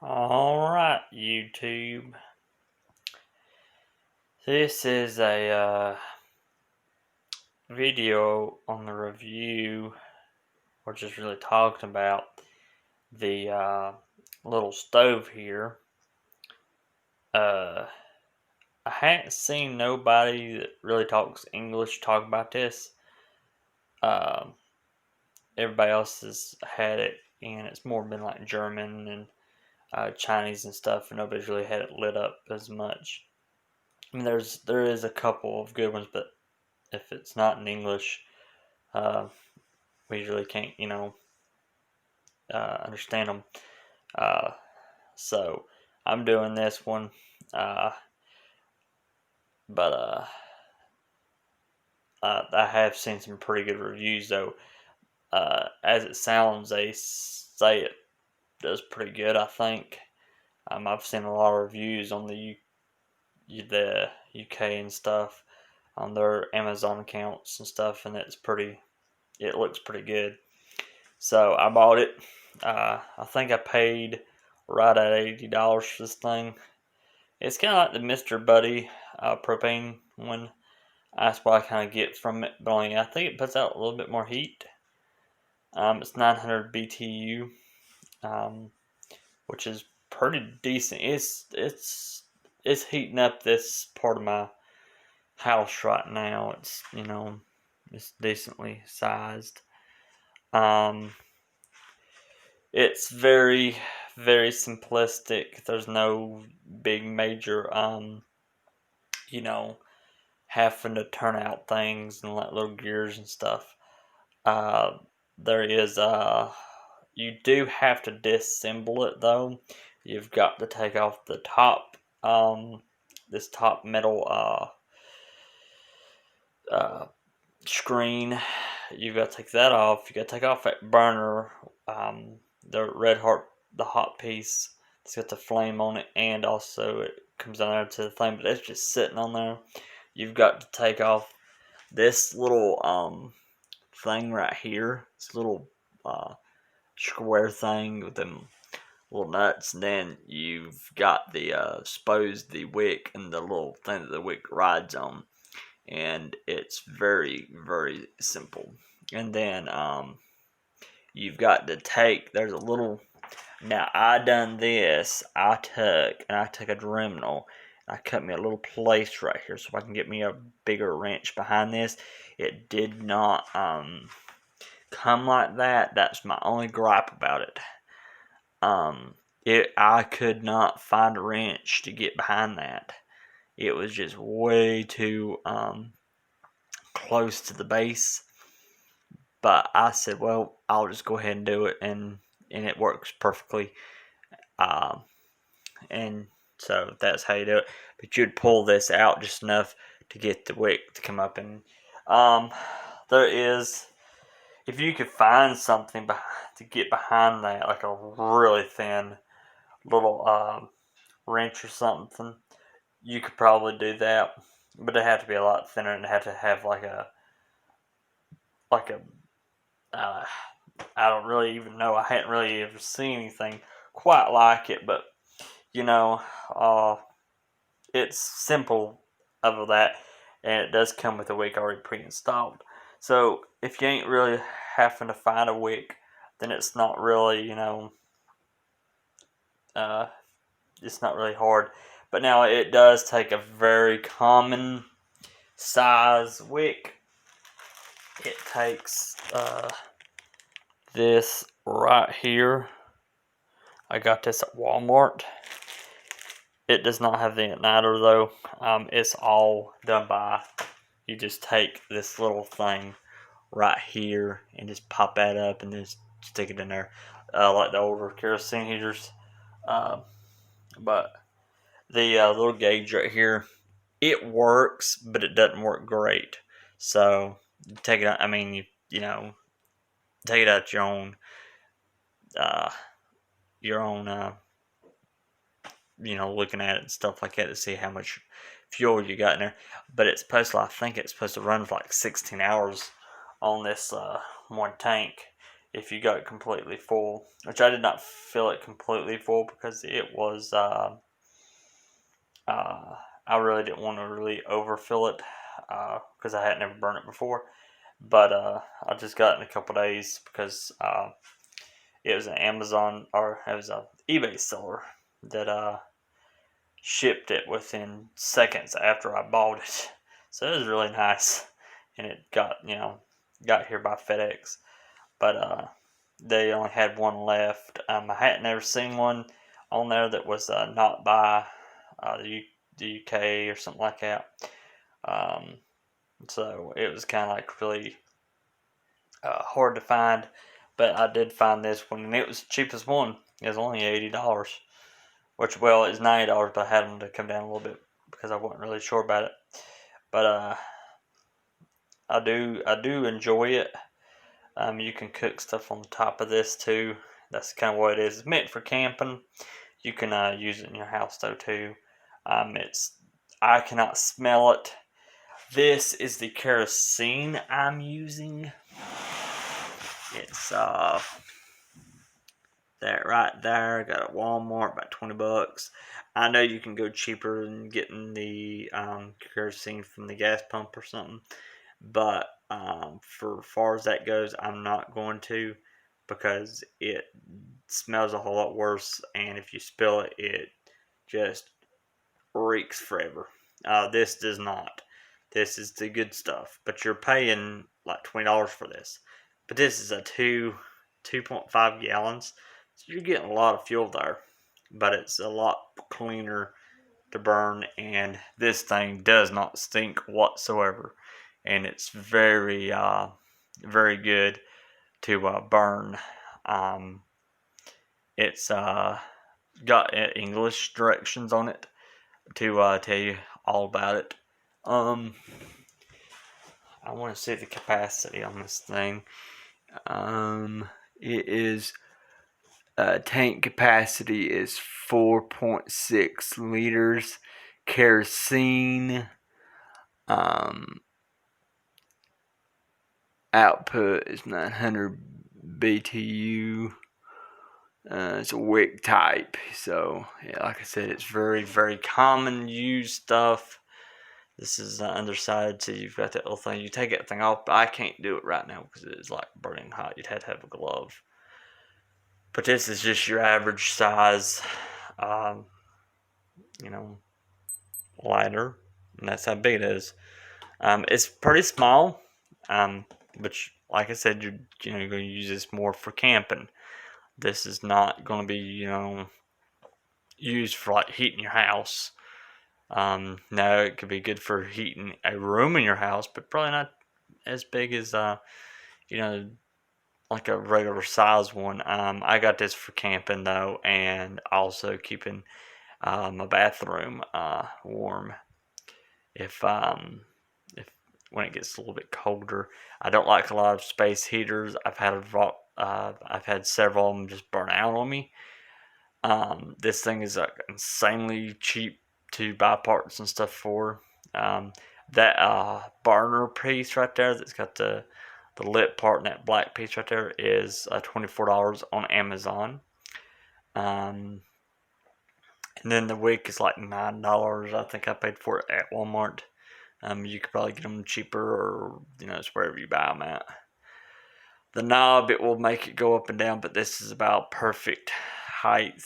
Alright, YouTube. This is a video on the review, or just really talking about the little stove here. I hadn't seen nobody that really talks English talk about this. Uh, Everybody else has had it, and it's more been like German and Chinese and stuff, and nobody's really had it lit up as much. I mean, there is a couple of good ones, but if it's not in English, uh, we usually can't, understand them. Uh, so I'm doing this one, uh, but I have seen some pretty good reviews though. As it sounds, they say it does pretty good. I think. I've seen a lot of reviews on the UK and stuff on their Amazon accounts and stuff, and it looks pretty good. So I bought it. I think I paid right at $80 for this thing. It's kind of like the Mr. Buddy propane one. That's what I kind of get from it, but only I think it puts out a little bit more heat. It's 900 BTU, which is pretty decent. It's heating up this part of my house right now. It's decently sized. Um, it's very, very simplistic. There's no big major, you know, having to turn out things and like little gears and stuff. Uh, there is, you do have to disassemble it though. You've got to take off the top, this top metal, uh, screen. You've got to take that off. You got to take off that burner, the the hot piece. It's got the flame on it, and also it comes down there to the flame, but it's just sitting on there. You've got to take off this little thing right here. This little square thing with them little nuts, and then you've got the the wick and the little thing that the wick rides on, and it's very, very simple. And then you've got to take, there's a little, now I done this, I took a Dremel, I cut me a little place right here so I can get me a bigger wrench behind this. It did not come like that. That's my only gripe about it. I could not find a wrench to get behind that. It was just way too close to the base. But I said, well, I'll just go ahead and do it, and it works perfectly. And so that's how you do it. But you'd pull this out just enough to get the wick to come up, and there is, if you could find something to get behind that, like a really thin little wrench or something, you could probably do that. But it had to be a lot thinner, and it had to have like a uh, I don't really even know. I hadn't really ever seen anything quite like it, but you know, uh, it's simple of that, and it does come with a wick already pre-installed. So if you ain't really having to find a wick, then it's not really, uh, it's not really hard. But now it does take a very common size wick. It takes this right here. I got this at Walmart. It does not have the igniter though. It's all done by, you just take this little thing right here and just pop that up and just stick it in there, like the older kerosene heaters. But the little gauge right here, it works, but it doesn't work great. So take it out. I mean, take it out uh, your own, looking at it and stuff like that to see how much fuel you got in there. But I think it's supposed to run for like 16 hours on this one tank. if you got it completely full, which I did not fill it completely full because it was I really didn't want to really overfill it because I had never burned it before. But I just got it in a couple days because it was an Amazon, or it was a eBay seller that shipped it within seconds after I bought it. So it was really nice, and it got here by FedEx. But they only had one left. I hadn't ever seen one on there that was not by the UK or something like that. Um, so it was kind of like really hard to find. But I did find this one, and it was the cheapest one. It was only $80, which, well, it's $90, but I had them to come down a little bit because I wasn't really sure about it. But I do enjoy it. You can cook stuff on the top of this too. That's kind of what it is. It's meant for camping. You can use it in your house though too. I cannot smell it. This is the kerosene I'm using. It's that right there. I got it at Walmart, about $20. I know you can go cheaper than getting the kerosene from the gas pump or something, but for far as that goes, I'm not going to, because it smells a whole lot worse, and if you spill it, it just reeks forever. This does not. This is the good stuff, but you're paying like $20 for this. But this is a 2.5 gallons, so you're getting a lot of fuel there, but it's a lot cleaner to burn, and this thing does not stink whatsoever, and it's very very good to burn. It's got English directions on it to tell you all about it. I want to see the capacity on this thing. It is tank capacity is 4.6 liters. Kerosene output is 900 BTU. It's a wick type, so yeah, like I said, it's very, very common used stuff. This is the underside, so you've got that little thing. You take that thing off, but I can't do it right now because it is like burning hot. You'd have to have a glove. But this is just your average size, um, lighter, and that's how big it is. It's pretty small, but like I said, you're going to use this more for camping. This is not going to be used for like heating your house. Now it could be good for heating a room in your house, but probably not as big as like a regular size one. I got this for camping though, and also keeping my bathroom warm. If when it gets a little bit colder, I don't like a lot of space heaters. I've had several of them just burn out on me. This thing is insanely cheap to buy parts and stuff for. That burner piece right there that's got the lip part and that black piece right there is $24 on Amazon. And then the wick is like $9. I think I paid for it at Walmart. You could probably get them cheaper, or it's wherever you buy them at. The knob, it will make it go up and down, but this is about perfect height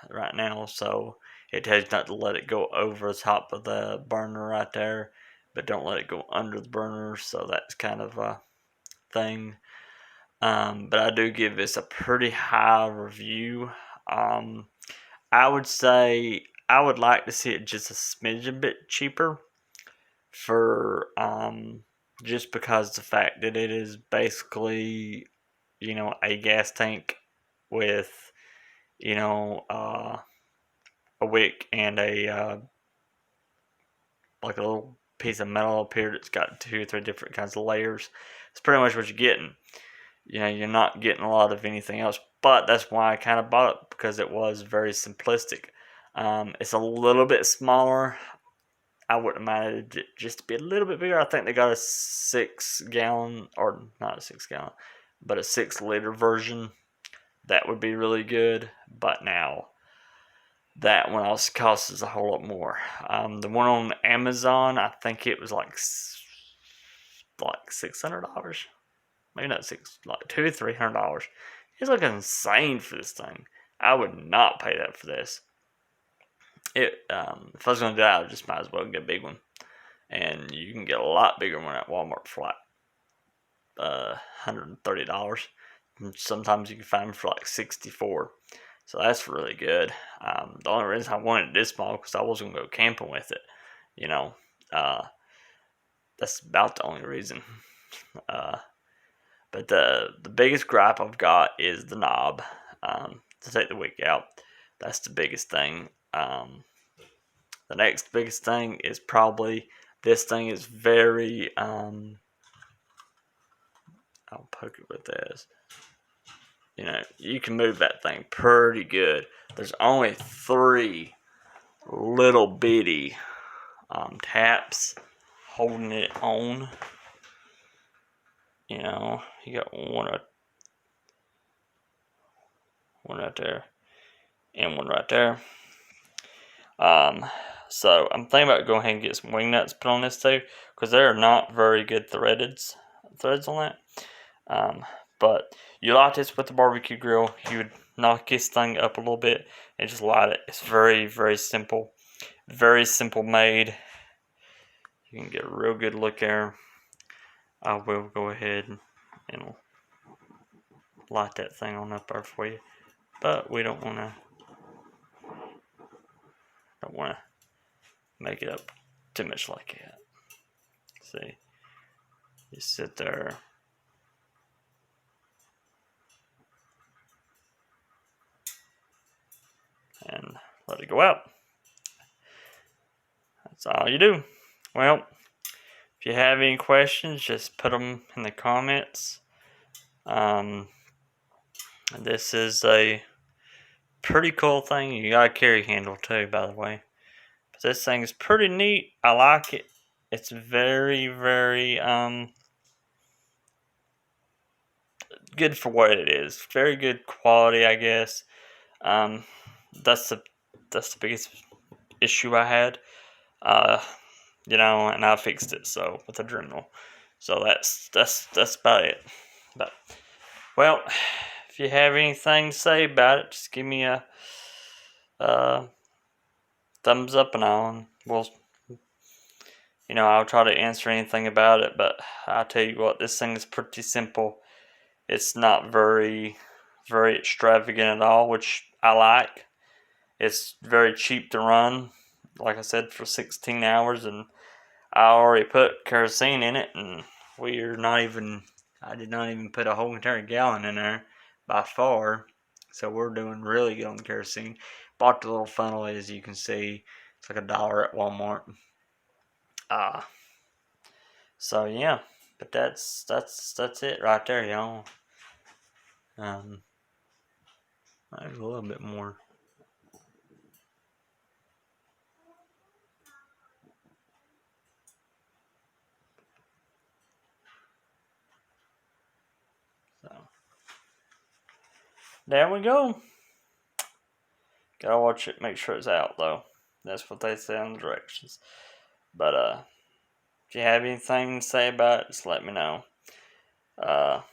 right now, so it tells you not to let it go over the top of the burner right there, but don't let it go under the burner, so that's kind of a thing. But I do give this a pretty high review. I would say I would like to see it just a smidgen bit cheaper, for just because the fact that it is basically a gas tank with a wick and a like a little piece of metal up here that's got 2 or 3 different kinds of layers. It's pretty much what you're getting. You're not getting a lot of anything else, but that's why I kind of bought it, because it was very simplistic. It's a little bit smaller. I wouldn't mind it just to be a little bit bigger. I think they got a 6 gallon, or not a 6 gallon, but a 6-liter version, that would be really good. But now that one also costs a whole lot more. The one on Amazon, I think it was like $600. Maybe not like $200-300. It's like insane for this thing. I would not pay that for this. If I was gonna do that, I just might as well get a big one, and you can get a lot bigger one at Walmart for like $130. Sometimes you can find them for like $64. So that's really good. The only reason I wanted this small because I was gonna go camping with it. You know, that's about the only reason. But the biggest gripe I've got is the knob to take the wick out. That's the biggest thing. The next biggest thing is probably this thing is very. I'll poke it with this. You know, you can move that thing pretty good. There's only 3 little bitty taps holding it on. You know, you got one right there, and one right there. So I'm thinking about going ahead and get some wing nuts put on this too, because there are not very good threads on that. But you light this with the barbecue grill. You would knock this thing up a little bit and just light it. It's very, very simple. Very simple made. You can get a real good look there. I will go ahead and light that thing on up there for you. But we don't want to make it up too much like that. See, you sit there. And let it go out. That's all you do. Well, if you have any questions, just put them in the comments. This is a pretty cool thing. You got a carry handle too, by the way. But this thing is pretty neat. I like it. It's very, very good for what it is. Very good quality, I guess. That's the biggest issue I had. You know, and I fixed it so with a Dremel. So that's about it. But well, if you have anything to say about it, just give me a thumbs up and on. We'll, you know, I'll try to answer anything about it. But I'll tell you what, this thing is pretty simple. It's not very, very extravagant at all, which I like. It's very cheap to run. Like I said, for 16 hours, and I already put kerosene in it, and I did not even put a whole entire gallon in there by far. So we're doing really good on the kerosene. Bought the little funnel, as you can see. It's like $1 at Walmart. So yeah, but that's it right there, y'all. There's a little bit more. So there we go. Gotta watch it, make sure it's out though. That's what they say on the directions. But if you have anything to say about it, just let me know. I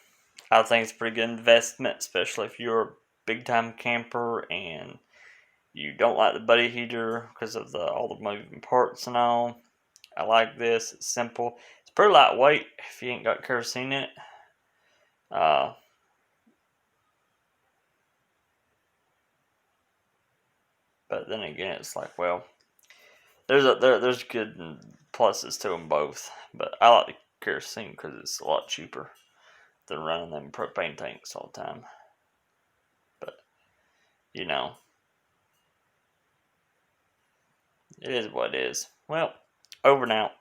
think it's a pretty good investment, especially if you're a big time camper and you don't like the buddy heater because of all the moving parts and all. I like this. It's simple. It's pretty lightweight if you ain't got kerosene in it. But then again, it's like, well, there's good pluses to them both. But I like the kerosene because it's a lot cheaper than running them propane tanks all the time. But you know, it is what it is. Well, over and out.